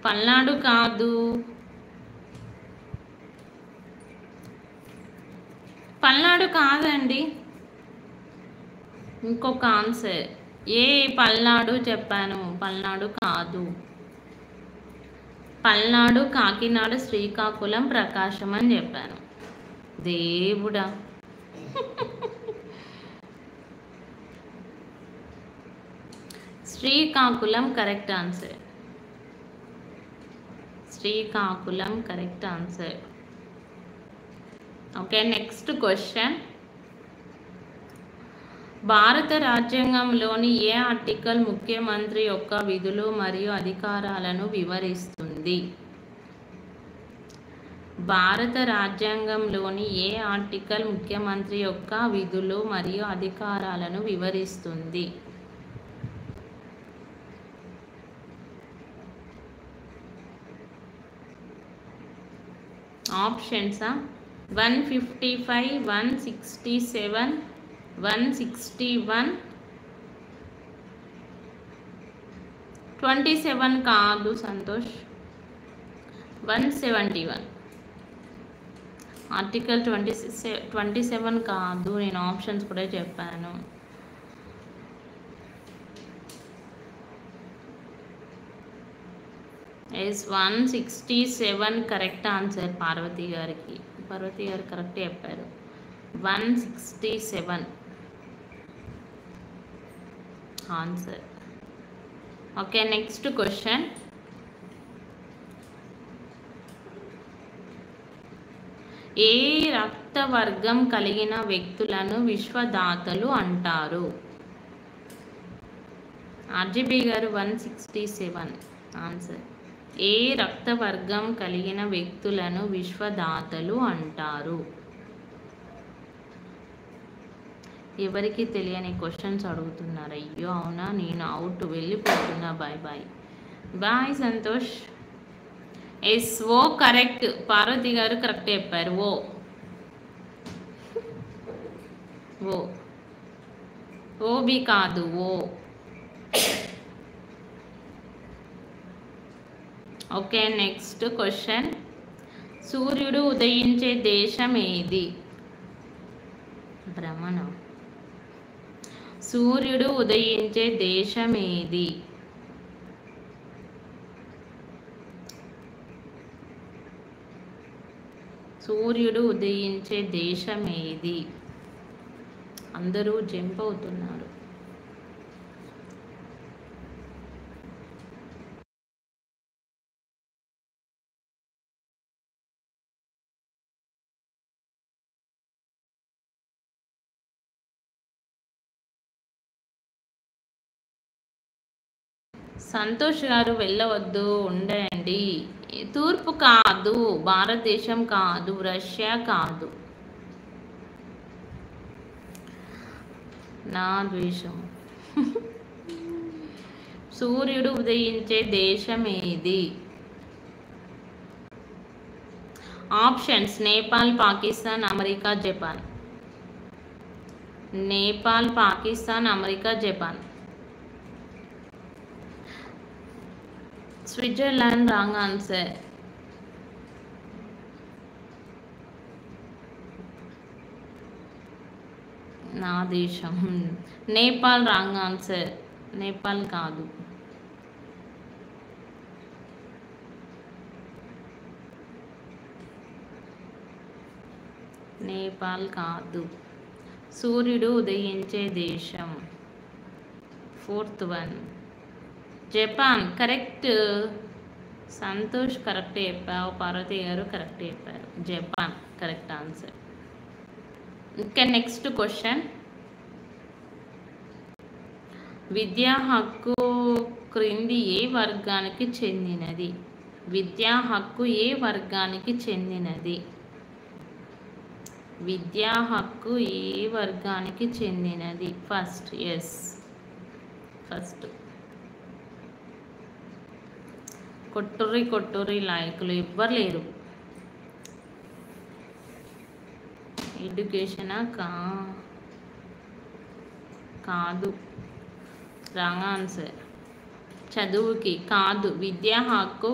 పల్నాడు కాదు, పల్నాడు కాదండి. ఇంకొక ఆన్సర్. పల్నాడు చెప్పాను, పల్నాడు కాదు. పల్నాడు, కాకినాడ, శ్రీకాకుళం, ప్రకాశం అని చెప్పాను. దేవుడా. Srikakulam correct answer. Srikakulam correct answer. Okay, next question. భారత రాజ్యాంగంలోని ఏ ఆర్టికల్ ముఖ్యమంత్రి యొక్క విధులు మరియు అధికారాలను వివరిస్తుంది? భారత రాజ్యాంగంలోని ఏ ఆర్టికల్ ముఖ్యమంత్రి యొక్క విధులు మరియు అధికారాలను వివరిస్తుంది? ఆప్షన్సా? 155, 167, 161, 27 కాదు సంతోష్, 171. ఆర్టికల్ 27 కాదు, నేను ఆప్షన్స్ కూడా చెప్పాను. Yes 167 correct answer. పార్వతి గారు కరెక్ట్ చెప్పారు. 167 ఆన్సర్. Okay, next question. ఏ రక్త వర్గం కలిగిన వ్యక్తులను విశ్వదాతలు అంటారు? ఆర్జీబీ గారు 167 ఆన్సర్. ఏ రక్త వర్గం కలిగిన వ్యక్తులను విశ్వదాతలు అంటారు? ఎవరికి తెలియని క్వశ్చన్స్ అడుగుతున్నారు. అయ్యో అవునా, నేను అవుట్, వెళ్ళిపోతున్నా. Bye bye bye Santosh. Yes O correct. Parvathi గారు కరెక్ట్ చెప్పారు. ఓబి కాదు, ఓ. Okay, next question. సూర్యుడు ఉదయించే దేశం ఏది? భ్రమణం. సూర్యుడు ఉదయించే దేశం ఏది? సూర్యుడు ఉదయించే దేశం ఏది? అందరూ జంప్ అవుతున్నారు. సంతోష్ గారు వెళ్ళవద్దు, ఉండండి. తూర్పు కాదు, భారతదేశం కాదు, రష్యా కాదు. నా ద్వేషం. సూర్యుడు ఉదయించే దేశం ఏది? Options: Nepal, Pakistan, America, Japan. Nepal, Pakistan, America, Japan. Switzerland wrong answer. నా దేశం. Nepal wrong answer. నేపాల్ కాదు. నేపాల్ కాదు. సూర్యుడు ఉదయించే దేశం. 4th one Japan. Correct. Santosh correct చెప్పావు, పార్వతి గారు కరెక్ట్ చెప్పారు. Japan correct answer. ఇంకా నెక్స్ట్ క్వశ్చన్. విద్యా హక్కు క్రింది ఏ వర్గానికి చెందినది? విద్యా హక్కు ఏ వర్గానికి చెందినది? విద్యా హక్కు ఏ వర్గానికి చెందినది? ఫస్ట్. Yes, first. కొట్టుర్రి లైకులు ఎవ్వరు లేరు. ఎడ్యుకేషనా? కాదు, రాంగ్ ఆన్సర్. చదువుకి కాదు. విద్యా హక్కు